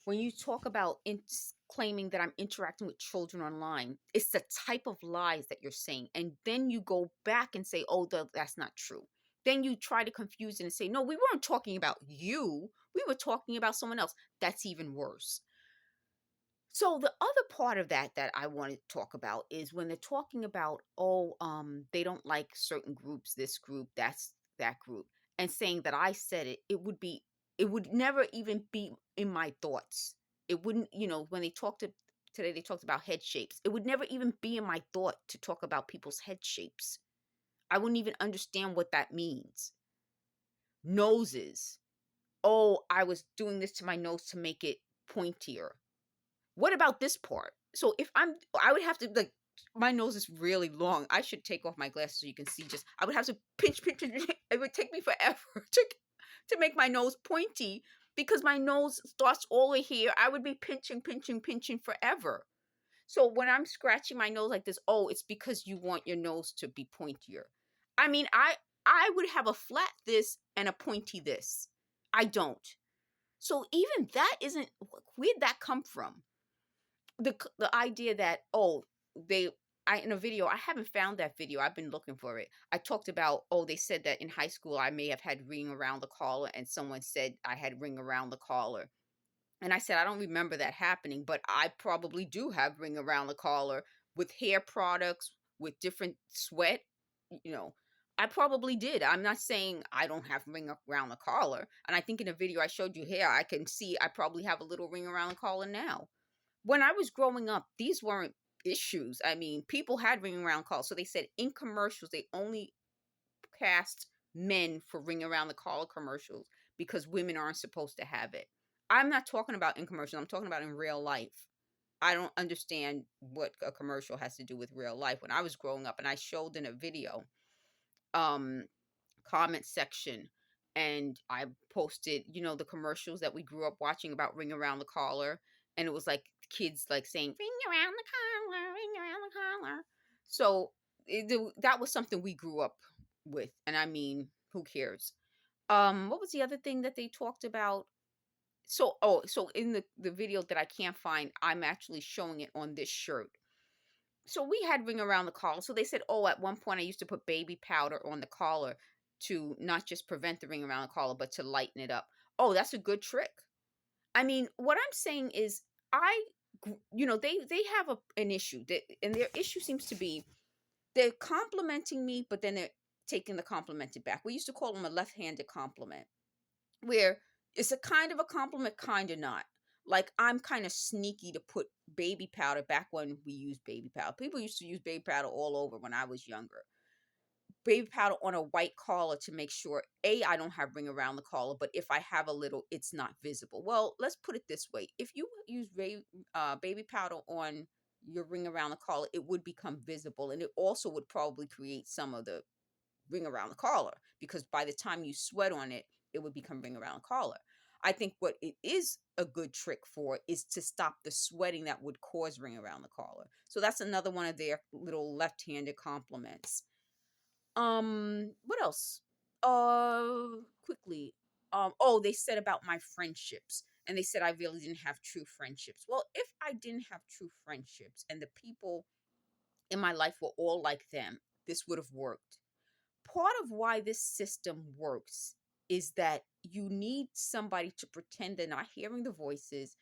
when you talk about claiming that I'm interacting with children online, it's the type of lies that you're saying. And then you go back and say, oh, that's not true. Then you try to confuse it and say, no, we weren't talking about you. We were talking about someone else. That's even worse. So the other part of that I want to talk about is when they're talking about, oh, they don't like certain groups, this group, that's that group, and saying that I said it, it would never even be in my thoughts. It wouldn't, when they talked to today, they talked about head shapes. It would never even be in my thought to talk about people's head shapes. I wouldn't even understand what that means. Noses. Oh, I was doing this to my nose to make it pointier. What about this part? So if I would have to like, my nose is really long. I should take off my glasses so you can see. Just I would have to pinch, pinch, pinch. It would take me forever to make my nose pointy because my nose starts all the way here. I would be pinching, pinching, pinching forever. So when I'm scratching my nose like this, oh, it's because you want your nose to be pointier. I mean, I would have a flat this and a pointy this. I don't. So even that isn't, where'd that come from? The idea that, oh, they I in a video, I haven't found that video, I've been looking for it. I talked about, oh, they said that in high school I may have had ring around the collar, and someone said I had ring around the collar, and I said I don't remember that happening, but I probably do have ring around the collar with hair products, with different sweat, you know. I probably did. I'm not saying I don't have ring around the collar, and I think in a video I showed you hair, I can see I probably have a little ring around the collar now. When I was growing up, these weren't issues. I mean, people had ring around calls. So they said in commercials, they only cast men for ring around the collar commercials because women aren't supposed to have it. I'm not talking about in commercials. I'm talking about in real life. I don't understand what a commercial has to do with real life. When I was growing up and I showed in a video, um, comment section, and I posted, the commercials that we grew up watching about ring around the collar, and it was like kids like saying ring around the collar, ring around the collar. So that was something we grew up with, and I mean, who cares? What was the other thing that they talked about? So in the video that I can't find, I'm actually showing it on this shirt. So we had ring around the collar. So they said, oh, at one point I used to put baby powder on the collar to not just prevent the ring around the collar, but to lighten it up. Oh, that's a good trick. I mean, what I'm saying is, they have an issue, and their issue seems to be they're complimenting me, but then they're taking the complimented back. We used to call them a left-handed compliment, where it's a kind of a compliment, kind of not. Like I'm kind of sneaky to put baby powder back when we used baby powder. People used to use baby powder all over when I was younger. Baby powder on a white collar to make sure I don't have ring around the collar, but if I have a little, it's not visible. Well, let's put it this way: if you use baby powder on your ring around the collar, it would become visible, and it also would probably create some of the ring around the collar because by the time you sweat on it, it would become ring around the collar. I think what it is a good trick for is to stop the sweating that would cause ring around the collar. So that's another one of their little left-handed compliments. What else? Quickly. Oh, they said about my friendships, and they said I really didn't have true friendships. Well, if I didn't have true friendships and the people in my life were all like them, this would have worked. Part of why this system works is that you need somebody to pretend they're not hearing the voices,